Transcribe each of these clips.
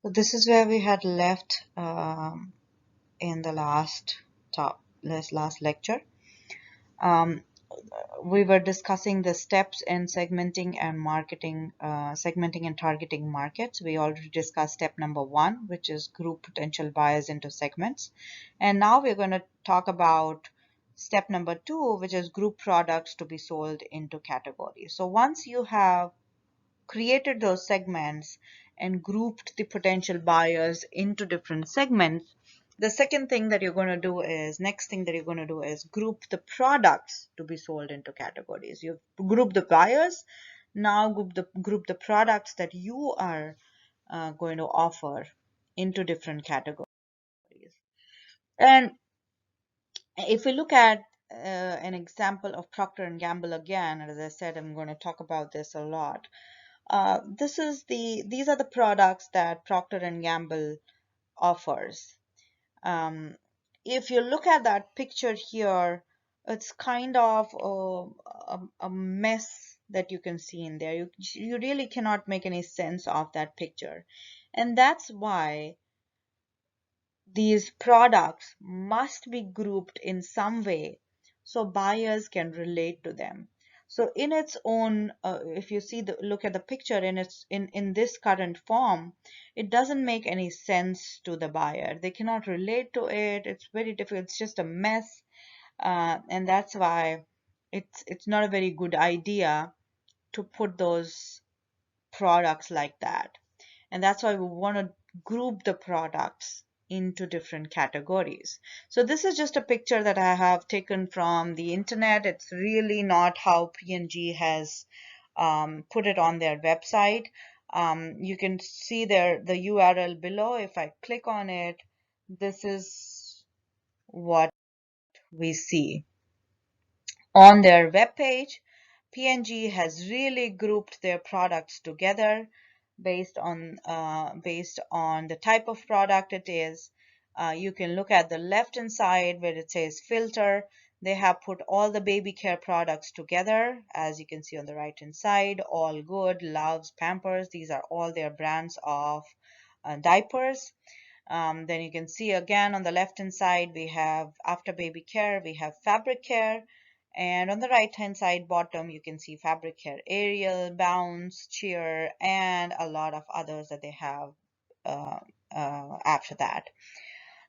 So this is where we had left in the last lecture. Um, we were discussing the steps in segmenting and targeting markets. We already discussed step number 1, which is group potential buyers into segments. And now we're going to talk about step number 2, which is group products to be sold into categories. So once you have created those segments and grouped the potential buyers into different segments, the second thing that you're going to do is, next thing that you're going to do is group the products to be sold into categories. You've grouped the buyers, now group the products that you are going to offer into different categories. And if we look at an example of Procter and Gamble again, and as I said, I'm going to talk about this a lot. These are the products that Procter and Gamble offers. Um, if you look at that picture here, it's kind of a mess that you can see in there. You really cannot make any sense of that picture. And that's why these products must be grouped in some way so buyers can relate to them. So in its own, if you look at the picture in this current form, it doesn't make any sense to the buyer. They cannot relate to it. It's very difficult. It's just a mess, and that's why it's not a very good idea to put those products like that. And that's why we want to group the products into different categories. So this is just a picture that I have taken from the internet. It's really not how P&G has put it on their website. You can see there the URL below. If I click on it, this is what we see. On their webpage, P&G has really grouped their products together based on the type of product it is. You can look at the left hand side where it says filter. They have put all the baby care products together, as you can see on the right hand side. All Good, Loves, Pampers, these are all their brands of diapers. Then you can see again on the left hand side we have after baby care, we have fabric care, and on the right hand side bottom you can see fabric care, Ariel, Bounce, Cheer, and a lot of others that they have uh, after that.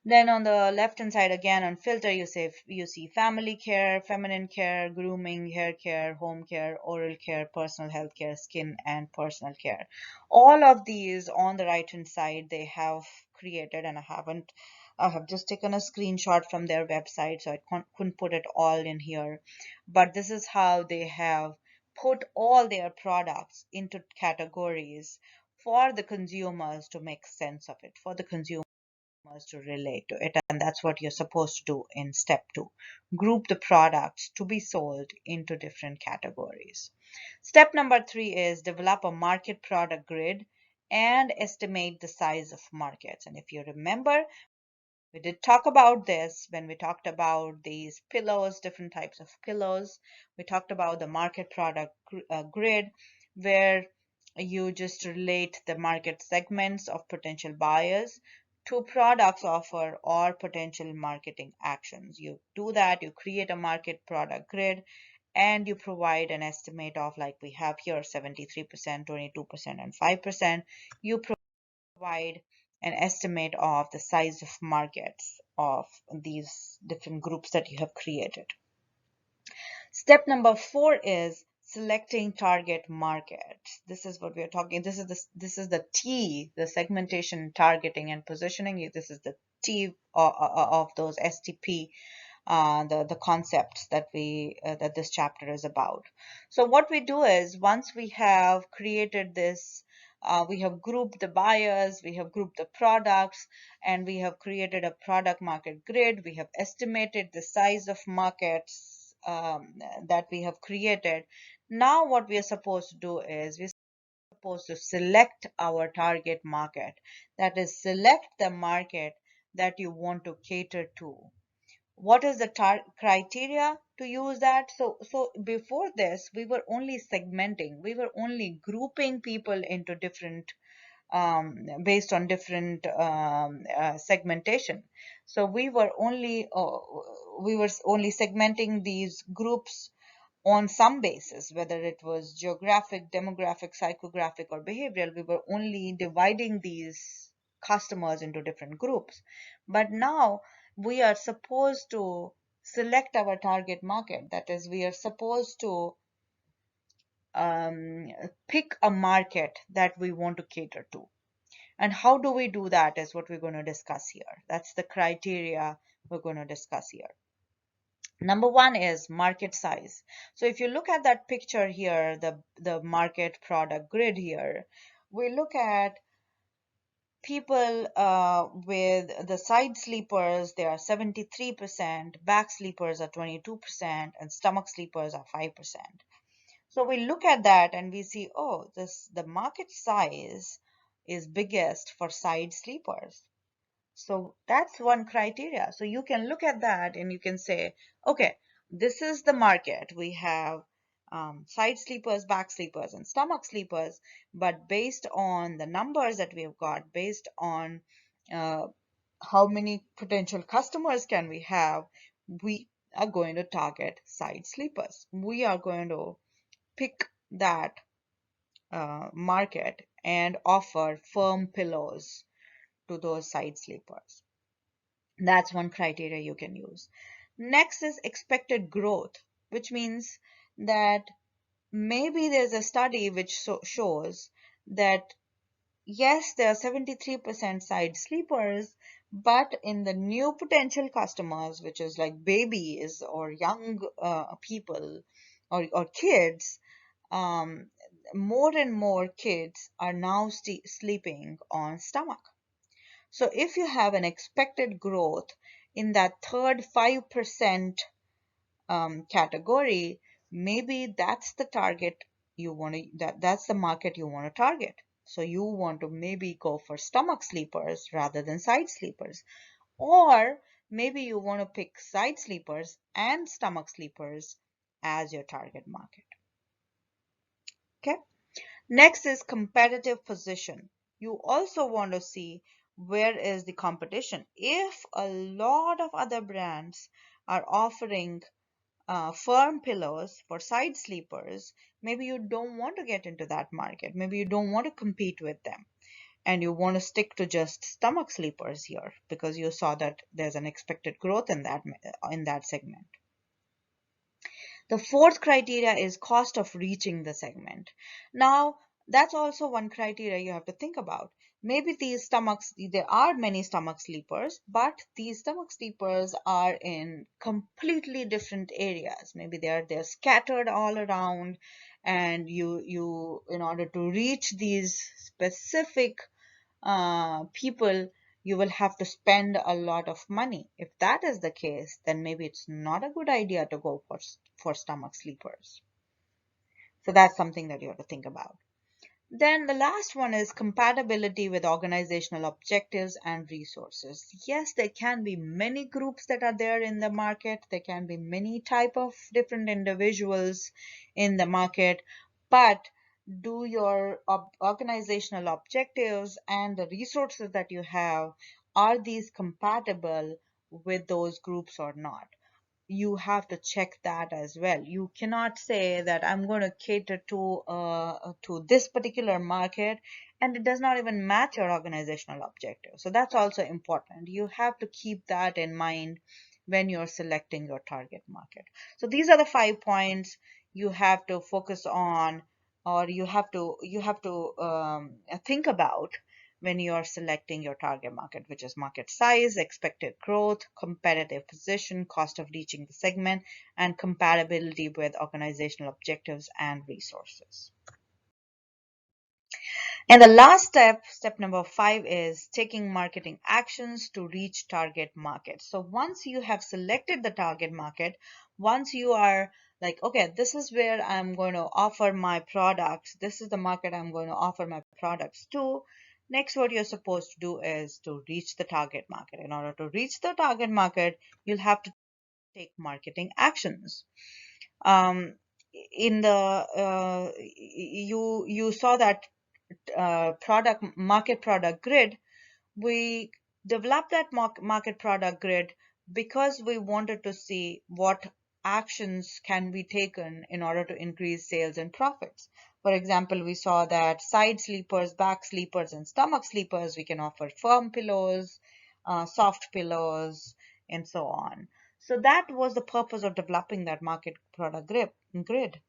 Then on the left hand side again on filter you see family care, feminine care, grooming, hair care, home care, oral care, personal health care, skin and personal care. All of these on the right hand side they have created, and I have just taken a screenshot from their website, so I couldn't put it all in here. But this is how they have put all their products into categories for the consumers to make sense of it, for the consumers to relate to it, and that's what you're supposed to do in step 2. Group the products to be sold into different categories. Step number 3 is develop a market product grid and estimate the size of markets. And if you remember, we did talk about this when we talked about these pillows, different types of pillows. We talked about the market product grid, where you just relate the market segments of potential buyers to products offer or potential marketing actions. You do that, you create a market product grid, and you provide an estimate of, like we have here, 73%, 22%, and 5%. You provide an estimate of the size of markets of these different groups that you have created. Step number 4 is selecting target markets. This is what we are talking. This is the T, the segmentation, targeting, and positioning. This is the T of those STP, the concepts that that this chapter is about. So what we do is, once we have created this, we have grouped the buyers, we have grouped the products, and we have created a product market grid. We have estimated the size of markets that we have created. Now what we are supposed to do is we're supposed to select our target market. That is, select the market that you want to cater to. What is the criteria to use that? So before this we were only segmenting, we were only grouping people into different based on different segmentation. So we were only segmenting these groups on some basis, whether it was geographic, demographic, psychographic, or behavioral. We were only dividing these customers into different groups. But now we are supposed to select our target market. That is, we are supposed to pick a market that we want to cater to. And how do we do that is what we're going to discuss here. That's the criteria we're going to discuss here. Number one is market size. So if you look at that picture here, the market product grid here, we look at people with the side sleepers, they are 73%, back sleepers are 22%, and stomach sleepers are 5%. So we look at that and we see, oh, the market size is biggest for side sleepers. So that's one criteria. So you can look at that and you can say, okay, this is the market. We have side sleepers, back sleepers, and stomach sleepers. But based on the numbers that we've got, based on uh, how many potential customers can we have, we are going to target side sleepers. We are going to pick that market and offer firm pillows to those side sleepers. That's one criteria you can use. Next is expected growth, which means that maybe there's a study which shows that yes, there are 73% side sleepers, but in the new potential customers, which is like babies or young people or kids, um, more and more kids are now sleeping on stomach. So if you have an expected growth in that third 5% category, maybe that's the target you want to, that's the market you want to target. So you want to maybe go for stomach sleepers rather than side sleepers. Or maybe you want to pick side sleepers and stomach sleepers as your target market. Okay. Next is competitive position. You also want to see where is the competition. If a lot of other brands are offering firm pillows for side sleepers, maybe you don't want to get into that market. Maybe you don't want to compete with them and you want to stick to just stomach sleepers here because you saw that there's an expected growth in that segment. The fourth criteria is cost of reaching the segment. Now, that's also one criteria you have to think about. Maybe there are many stomach sleepers, but these stomach sleepers are in completely different areas. Maybe they're scattered all around, and you in order to reach these specific people, you will have to spend a lot of money. If that is the case, then maybe it's not a good idea to go for stomach sleepers. So that's something that you have to think about. Then the last one is compatibility with organizational objectives and resources. Yes, there can be many groups that are there in the market. There can be many type of different individuals in the market, but do your organizational objectives and the resources that you have, are these compatible with those groups or not? You have to check that as well. You cannot say that I'm going to cater to this particular market and it does not even match your organizational objective. So that's also important. You have to keep that in mind when you're selecting your target market. So these are the 5 points you have to focus on, or you have to think about when you are selecting your target market, which is market size, expected growth, competitive position, cost of reaching the segment, and compatibility with organizational objectives and resources. And the last step number 5, is taking marketing actions to reach target market. So once you have selected the target market, once you are like, okay, this is where I'm going to offer my products, this is the market I'm going to offer my products to, next what you're supposed to do is to reach the target market. In order to reach the target market, you'll have to take marketing actions. In the you saw that market product grid, we developed that market product grid because we wanted to see what actions can be taken in order to increase sales and profits. For example, we saw that side sleepers, back sleepers, and stomach sleepers, we can offer firm pillows, soft pillows, and so on. So that was the purpose of developing that market product grid.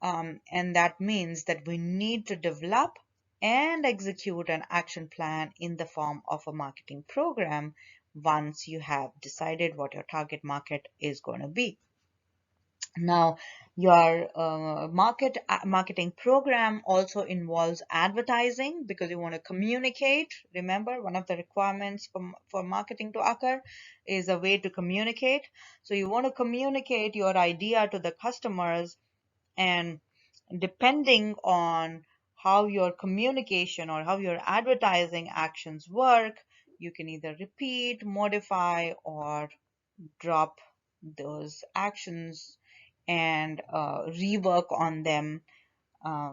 And that means that we need to develop and execute an action plan in the form of a marketing program once you have decided what your target market is going to be. Now, your marketing program also involves advertising because you want to communicate. Remember, one of the requirements for marketing to occur is a way to communicate. So you want to communicate your idea to the customers, and depending on how your communication or how your advertising actions work, you can either repeat, modify, or drop those actions and rework on them,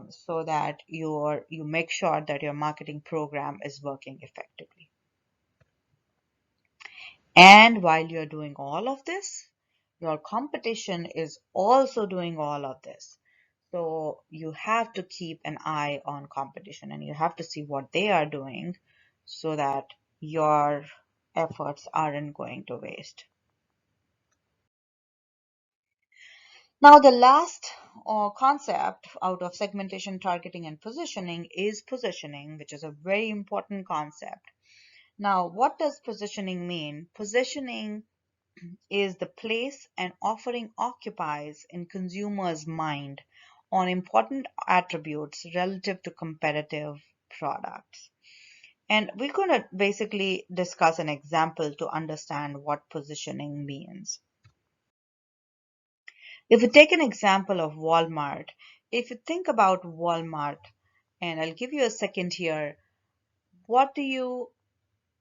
so that you make sure that your marketing program is working effectively. And while you're doing all of this, your competition is also doing all of this. So you have to keep an eye on competition and you have to see what they are doing so that your efforts aren't going to waste. Now, the last concept out of segmentation, targeting, and positioning is positioning, which is a very important concept. Now, what does positioning mean? Positioning is the place an offering occupies in consumers' mind on important attributes relative to competitive products. And we're going to basically discuss an example to understand what positioning means. If we take an example of Walmart, if you think about Walmart, and I'll give you a second here, what do you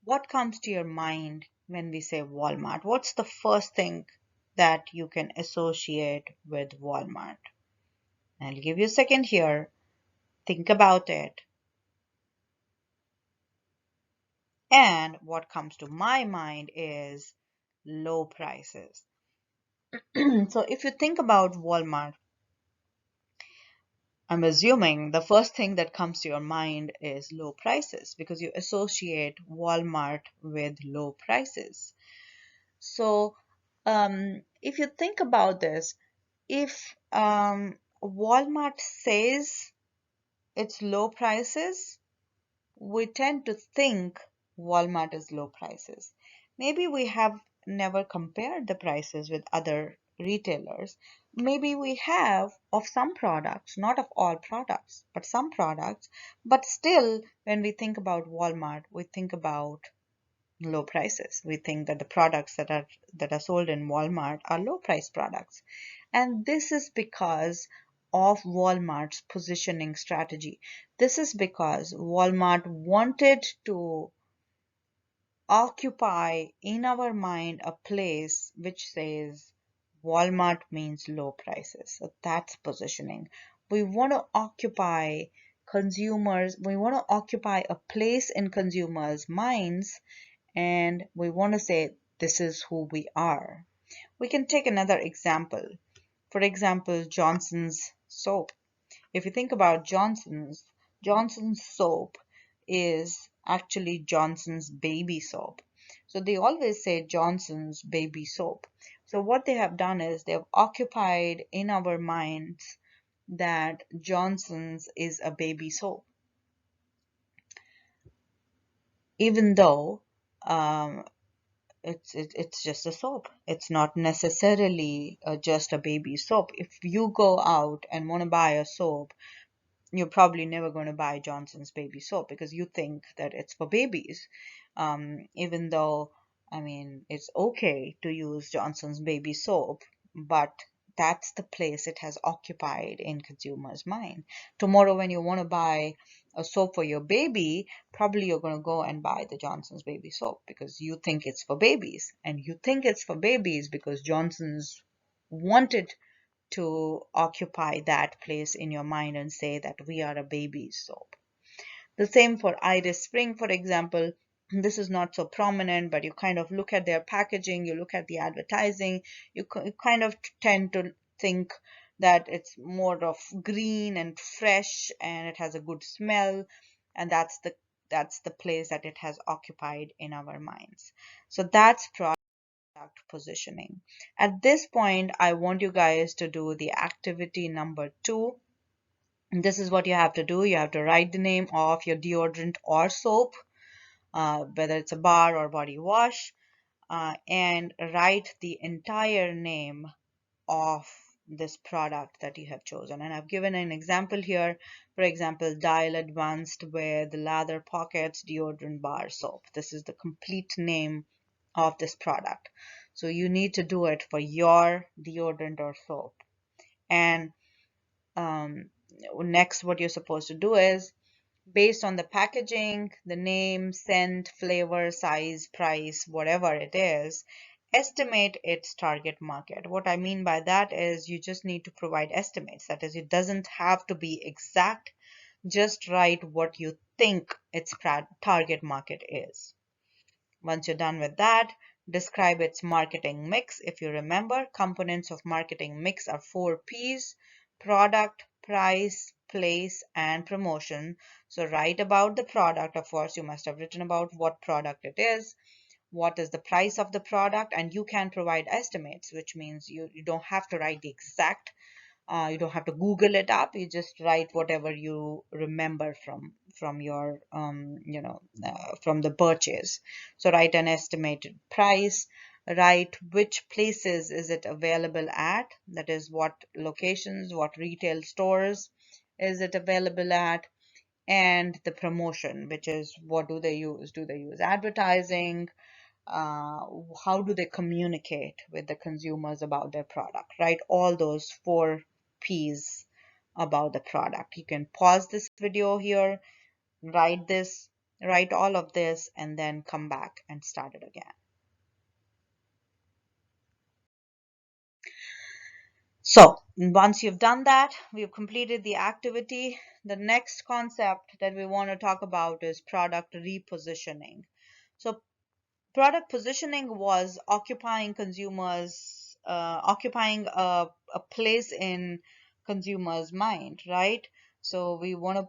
what comes to your mind when we say Walmart? What's the first thing that you can associate with Walmart? I'll give you a second here. Think about it. And what comes to my mind is low prices. So if you think about Walmart, I'm assuming the first thing that comes to your mind is low prices because you associate Walmart with low prices. So if you think about this, if Walmart says it's low prices, we tend to think Walmart is low prices. Maybe we have never compared the prices with other retailers. Maybe we have of some products, not of all products, but some products. But still, when we think about Walmart, we think about low prices. We think that the products that are sold in Walmart are low price products. And this is because of Walmart's positioning strategy. This is because Walmart wanted to occupy in our mind a place which says Walmart means low prices. So that's positioning. We want to occupy we want to occupy a place in consumers' minds, and we want to say this is who we are. We can take another example. For example, Johnson's soap. If you think about Johnson's soap is actually Johnson's baby soap. So they always say Johnson's baby soap. So what they have done is they have occupied in our minds that Johnson's is a baby soap. Even though it's just a soap. It's not necessarily just a baby soap. If you go out and want to buy a soap, you're probably never going to buy Johnson's baby soap because you think that it's for babies. Even though, I mean, it's okay to use Johnson's baby soap, but that's the place it has occupied in consumers' mind. Tomorrow, when you want to buy a soap for your baby, probably you're going to go and buy the Johnson's baby soap because you think it's for babies. And you think it's for babies because Johnson's wanted to occupy that place in your mind and say that we are a baby soap. The same for Iris Spring, for example. This is not so prominent, but you kind of look at their packaging, you look at the advertising, you kind of tend to think that it's more of green and fresh and it has a good smell, and that's the place that it has occupied in our minds. So that's product positioning. At this point, I want you guys to do the activity number 2. And this is what you have to do. You have to write the name of your deodorant or soap, whether it's a bar or body wash, and write the entire name of this product that you have chosen. And I've given an example here. For example, Dial Advanced with Lather Pockets Deodorant Bar Soap. This is the complete name of this product. So you need to do it for your deodorant or soap. And um, next, what you're supposed to do is, based on the packaging, the name, scent, flavor, size, price, whatever it is, estimate its target market. What I mean by that is you just need to provide estimates. That is, it doesn't have to be exact. Just write what you think its target market is. Once you're done with that, describe its marketing mix. If you remember, components of marketing mix are 4 P's: product, price, place, and promotion. So write about the product. Of course, you must have written about what product it is, what is the price of the product, and you can provide estimates, which means you don't have to write the exact. You don't have to Google it up. You just write whatever you remember from your from the purchase. So write an estimated price. Write which places is it available at. That is, what locations, what retail stores is it available at, and the promotion, which is what do they use? Do they use advertising? uh, how do they communicate with the consumers about their product, right? All those 4 P's about the product. You can pause this video here, write all of this, and then come back and start it again. So once you've done that, we've completed the activity. The next concept that we want to talk about is product repositioning. So product positioning was occupying a place in consumers' mind, right? So we want to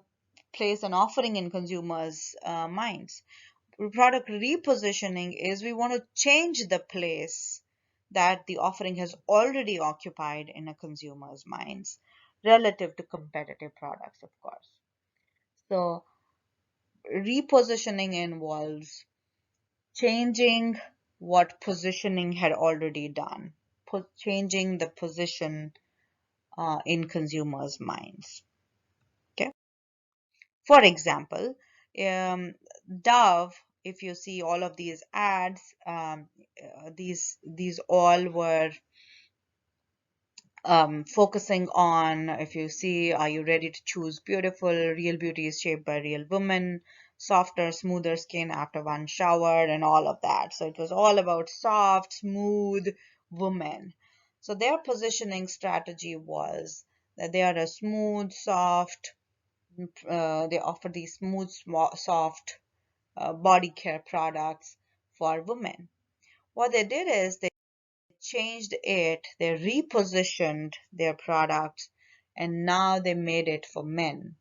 place an offering in consumers' minds. Product repositioning is we want to change the place that the offering has already occupied in a consumer's minds relative to competitive products, of course. So repositioning involves changing what positioning had already done, changing the position in consumers' minds. Okay. For example, Dove, if you see all of these ads, these all were focusing on, if you see, are you ready to choose beautiful? Real beauty is shaped by real women, softer, smoother skin after one shower, and all of that. So it was all about soft, smooth women. So their positioning strategy was that they are a smooth, soft, they offer these smooth, soft body care products for women. What they did is they changed it, they repositioned their products, and now they made it for men.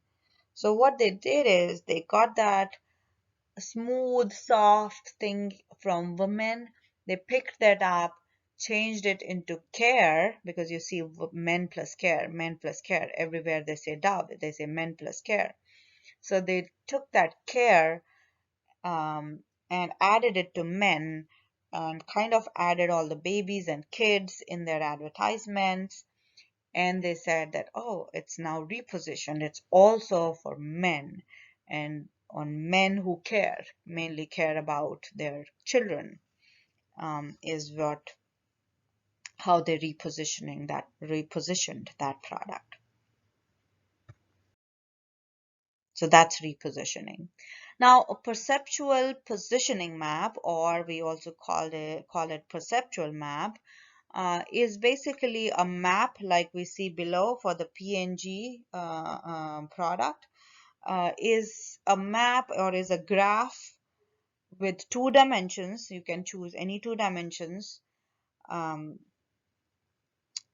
So what they did is they got that smooth, soft thing from women, they picked that up, changed it into care, because you see men plus care, men plus care. Everywhere they say Dove, they say men plus care. So they took that care um, and added it to men and kind of added all the babies and kids in their advertisements. And they said that, oh, it's now repositioned. It's also for men and on men who care, mainly care about their children, is what how they repositioned that product. So that's repositioning. Now, a perceptual positioning map, or we also call it perceptual map, is basically a map like we see below for the PNG product. is a map or is a graph with two dimensions. You can choose any two dimensions. Um,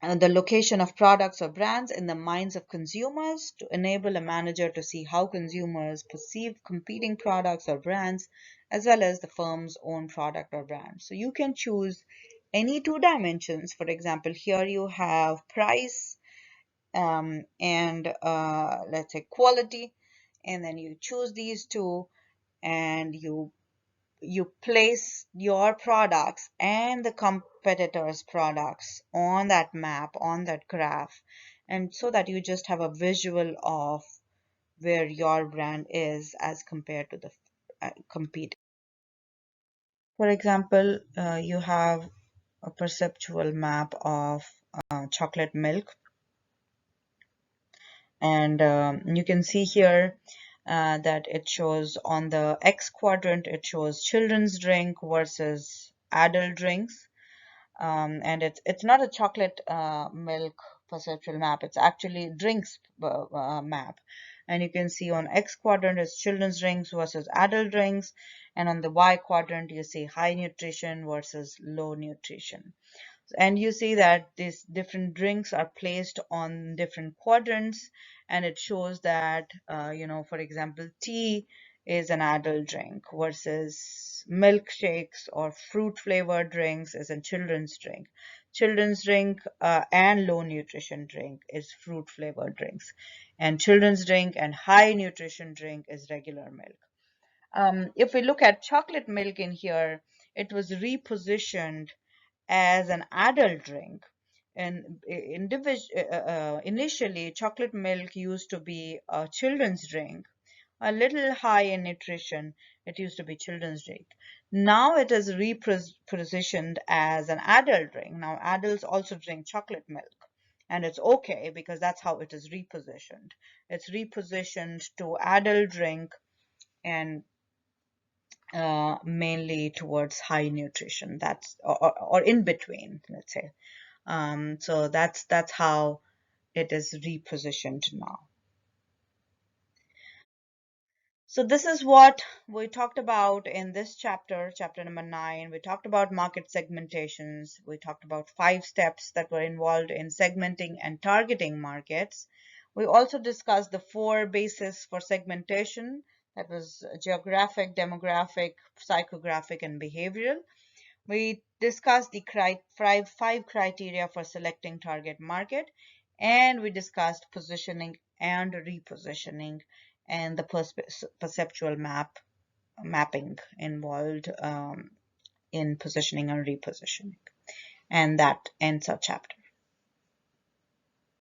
the location of products or brands in the minds of consumers to enable a manager to see how consumers perceive competing products or brands, as well as the firm's own product or brand. So you can choose any two dimensions. For example, here you have price and let's say quality, and then you choose these two and you place your products and the competitors' products on that map, on that graph, and so that you just have a visual of where your brand is as compared to the compete. For example, you have a perceptual map of chocolate milk, and you can see here that it shows on the X quadrant, it shows children's drink versus adult drinks. And it's not a chocolate milk perceptual map. It's actually drinks map. And you can see on X quadrant is children's drinks versus adult drinks, and on the Y quadrant you see high nutrition versus low nutrition. And you see that these different drinks are placed on different quadrants, and it shows that for example, tea is an adult drink versus milkshakes or fruit flavored drinks is a children's drink and low nutrition drink is fruit flavored drinks, and children's drink and high nutrition drink is regular milk. If we look at chocolate milk in here, it was repositioned as an adult drink. And initially, chocolate milk used to be a children's drink, a little high in nutrition. It used to be children's drink. Now it is repositioned as an adult drink. Now adults also drink chocolate milk, and it's okay because that's how it is repositioned. It's repositioned to adult drink and mainly towards high nutrition. That's or in between, let's say. So that's how it is repositioned now. So this is what we talked about in this chapter, chapter number 9. We talked about market segmentations. We talked about 5 steps that were involved in segmenting and targeting markets. We also discussed the 4 bases for segmentation. That was geographic, demographic, psychographic, and behavioral. We discussed the five criteria for selecting target market, and we discussed positioning and repositioning and the perceptual mapping involved in positioning and repositioning. And that ends our chapter.